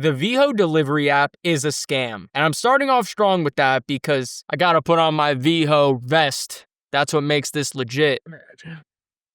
The Veho delivery app is a scam. And I'm starting off strong with that because I gotta put on my Veho vest. That's what makes this legit.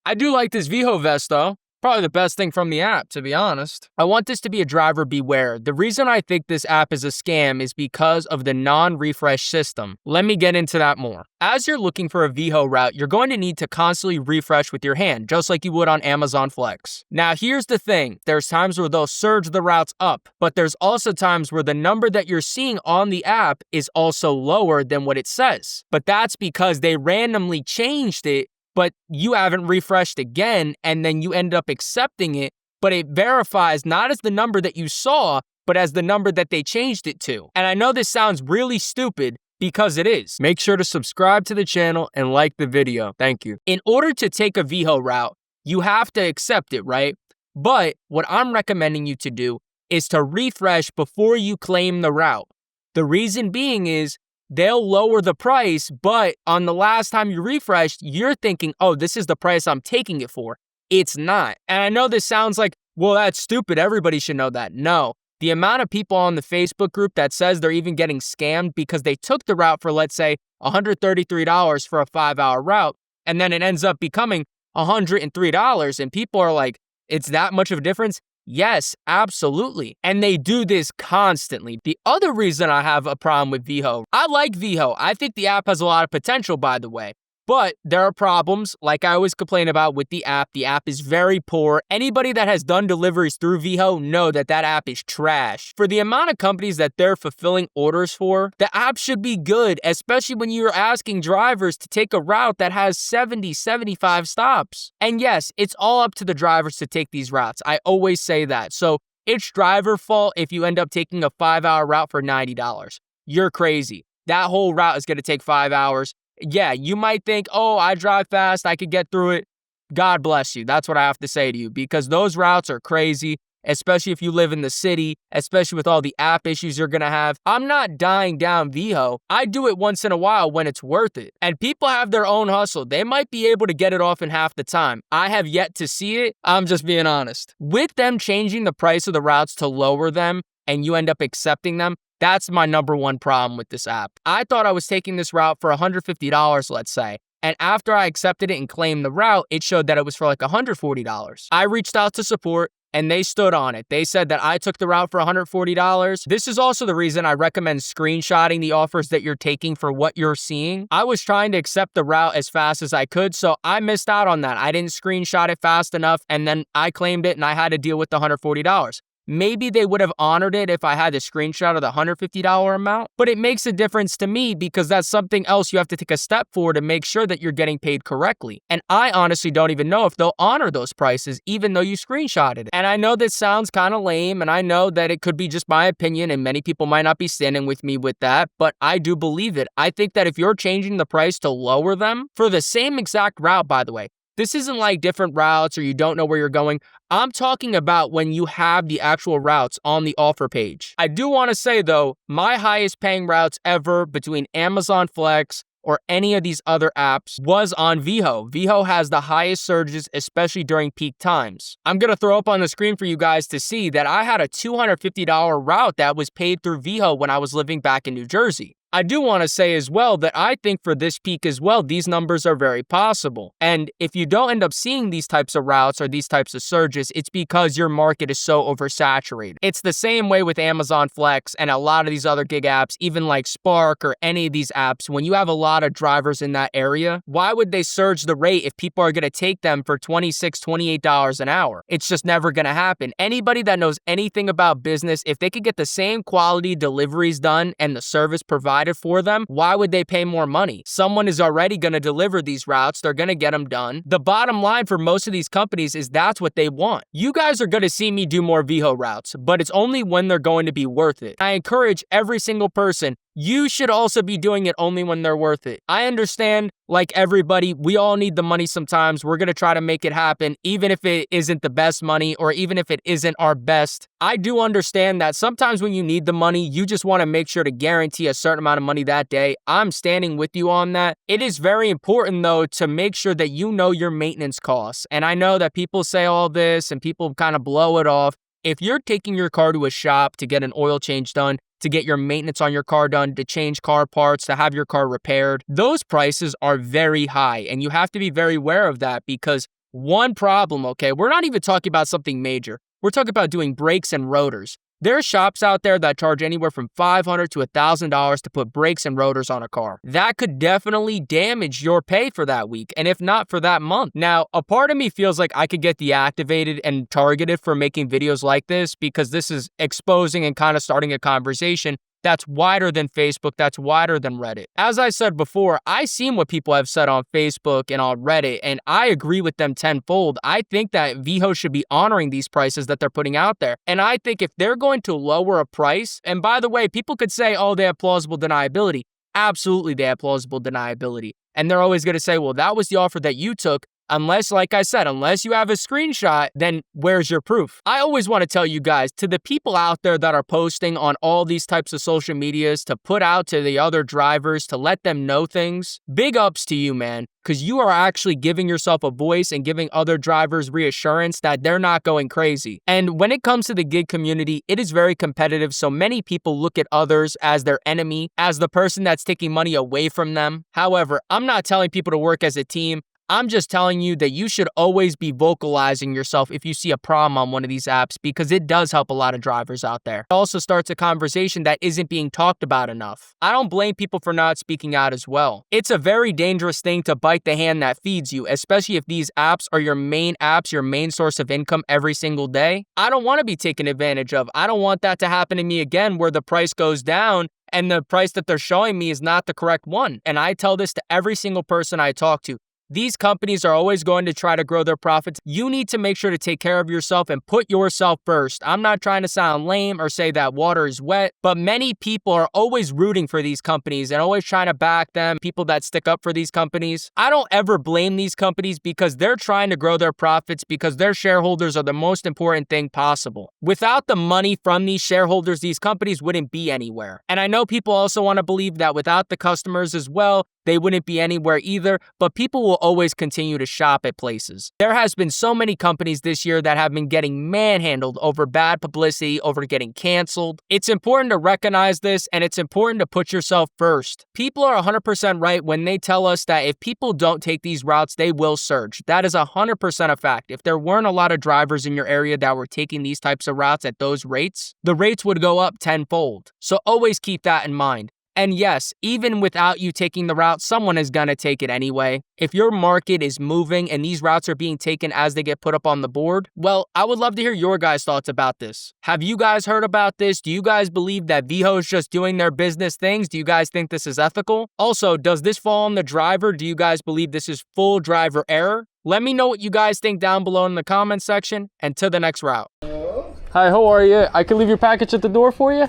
I do like this Veho vest though. Probably the best thing from the app, to be honest. I want this to be a driver beware. The reason I think this app is a scam is because of the non-refresh system. Let me get into that more. As you're looking for a Veho route, you're going to need to constantly refresh with your hand, just like you would on Amazon Flex. Now, here's the thing. There's times where they'll surge the routes up, but there's also times where the number that you're seeing on the app is also lower than what it says. But that's because they randomly changed it, but you haven't refreshed again, and then you end up accepting it, but it verifies not as the number that you saw, but as the number that they changed it to. And I know this sounds really stupid because it is. Make sure to subscribe to the channel and like the video. Thank you. In order to take a Veho route, you have to accept it, right? But what I'm recommending you to do is to refresh before you claim the route. The reason being is they'll lower the price, but on the last time you refreshed, you're thinking, oh, this is the price I'm taking it for. It's not. And I know this sounds like, well, that's stupid. Everybody should know that. No. The amount of people on the Facebook group that says they're even getting scammed because they took the route for, let's say, $133 for a 5-hour route, and then it ends up becoming $103, and people are like, it's that much of a difference? Yes, absolutely. And they do this constantly. The other reason I have a problem with Veho, I like Veho. I think the app has a lot of potential, by the way. But there are problems, like I always complain about with the app. The app is very poor. Anybody that has done deliveries through Veho know that that app is trash. For the amount of companies that they're fulfilling orders for, the app should be good, especially when you're asking drivers to take a route that has 70, 75 stops. And yes, it's all up to the drivers to take these routes. I always say that. So it's driver fault if you end up taking a 5-hour route for $90. You're crazy. That whole route is going to take 5 hours. Yeah, you might think, oh, I drive fast, I could get through it. God bless you. That's what I have to say to you, because those routes are crazy, especially if you live in the city, especially with all the app issues you're going to have. I'm not dying down Veho. I do it once in a while when it's worth it. And people have their own hustle. They might be able to get it off in half the time. I have yet to see it. I'm just being honest. With them changing the price of the routes to lower them and you end up accepting them, that's my number one problem with this app. I thought I was taking this route for $150, let's say. And after I accepted it and claimed the route, it showed that it was for like $140. I reached out to support and they stood on it. They said that I took the route for $140. This is also the reason I recommend screenshotting the offers that you're taking for what you're seeing. I was trying to accept the route as fast as I could, so I missed out on that. I didn't screenshot it fast enough, and then I claimed it and I had to deal with the $140. Maybe they would have honored it if I had the screenshot of the $150 amount, but it makes a difference to me because that's something else you have to take a step for to make sure that you're getting paid correctly. And I honestly don't even know if they'll honor those prices even though you screenshotted it. And I know this sounds kind of lame, and I know that it could be just my opinion and many people might not be standing with me with that, but I do believe it. I think that if you're changing the price to lower them for the same exact route, by the way, this isn't like different routes or you don't know where you're going. I'm talking about when you have the actual routes on the offer page. I do want to say though, my highest paying routes ever between Amazon Flex or any of these other apps was on Veho. Veho has the highest surges, especially during peak times. I'm going to throw up on the screen for you guys to see that I had a $250 route that was paid through Veho when I was living back in New Jersey. I do want to say as well that I think for this peak as well, these numbers are very possible. And if you don't end up seeing these types of routes or these types of surges, it's because your market is so oversaturated. It's the same way with Amazon Flex and a lot of these other gig apps, even like Spark or any of these apps. When you have a lot of drivers in that area, why would they surge the rate if people are going to take them for $26, $28 an hour? It's just never going to happen. Anybody that knows anything about business, if they could get the same quality deliveries done and the service provided for them, why would they pay more money? Someone is already going to deliver these routes. They're going to get them done. The bottom line for most of these companies is that's what they want. You guys are going to see me do more Veho routes, but it's only when they're going to be worth it. I encourage every single person, you should also be doing it only when they're worth it. I understand, like everybody, we all need the money sometimes. We're going to try to make it happen, even if it isn't the best money or even if it isn't our best. I do understand that sometimes when you need the money, you just want to make sure to guarantee a certain amount of money that day. I'm standing with you on that. It is very important, though, to make sure that you know your maintenance costs. And I know that people say all this and people kind of blow it off. If you're taking your car to a shop to get an oil change done, to get your maintenance on your car done, to change car parts, to have your car repaired, those prices are very high. And you have to be very aware of that because one problem, okay, we're not even talking about something major. We're talking about doing brakes and rotors. There are shops out there that charge anywhere from $500 to $1,000 to put brakes and rotors on a car. That could definitely damage your pay for that week, and if not for that month. Now, a part of me feels like I could get deactivated and targeted for making videos like this because this is exposing and kind of starting a conversation that's wider than Facebook, that's wider than Reddit. As I said before, I've seen what people have said on Facebook and on Reddit, and I agree with them tenfold. I think that Veho should be honoring these prices that they're putting out there. And I think if they're going to lower a price, and by the way, people could say, oh, they have plausible deniability. Absolutely, they have plausible deniability. And they're always going to say, well, that was the offer that you took. Unless, like I said, unless you have a screenshot, then where's your proof? I always want to tell you guys, to the people out there that are posting on all these types of social medias to put out to the other drivers, to let them know things, big ups to you, man, because you are actually giving yourself a voice and giving other drivers reassurance that they're not going crazy. And when it comes to the gig community, it is very competitive, so many people look at others as their enemy, as the person that's taking money away from them. However, I'm not telling people to work as a team. I'm just telling you that you should always be vocalizing yourself if you see a problem on one of these apps because it does help a lot of drivers out there. It also starts a conversation that isn't being talked about enough. I don't blame people for not speaking out as well. It's a very dangerous thing to bite the hand that feeds you, especially if these apps are your main apps, your main source of income every single day. I don't want to be taken advantage of. I don't want that to happen to me again where the price goes down and the price that they're showing me is not the correct one. And I tell this to every single person I talk to. These companies are always going to try to grow their profits. You need to make sure to take care of yourself and put yourself first. I'm not trying to sound lame or say that water is wet, but many people are always rooting for these companies and always trying to back them, people that stick up for these companies. I don't ever blame these companies because they're trying to grow their profits because their shareholders are the most important thing possible. Without the money from these shareholders, these companies wouldn't be anywhere. And I know people also want to believe that without the customers as well, they wouldn't be anywhere either, but people will always continue to shop at places. There has been so many companies this year that have been getting manhandled over bad publicity, over getting canceled. It's important to recognize this, and it's important to put yourself first. People are 100% right when they tell us that if people don't take these routes, they will surge. That is 100% a fact. If there weren't a lot of drivers in your area that were taking these types of routes at those rates, the rates would go up tenfold. So always keep that in mind. And yes, even without you taking the route, someone is gonna take it anyway. If your market is moving and these routes are being taken as they get put up on the board, well, I would love to hear your guys' thoughts about this. Have you guys heard about this? Do you guys believe that Veho is just doing their business things? Do you guys think this is ethical? Also, does this fall on the driver? Do you guys believe this is full driver error? Let me know what you guys think down below in the comment section, and to the next route. Hello? Hi, how are you? I can leave your package at the door for you?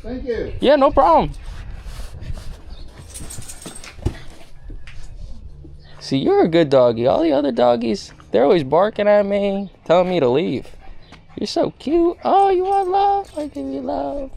Thank you. Yeah, no problem. See, you're a good doggy. All the other doggies, they're always barking at me, telling me to leave. You're so cute. Oh, you want love? I give you love.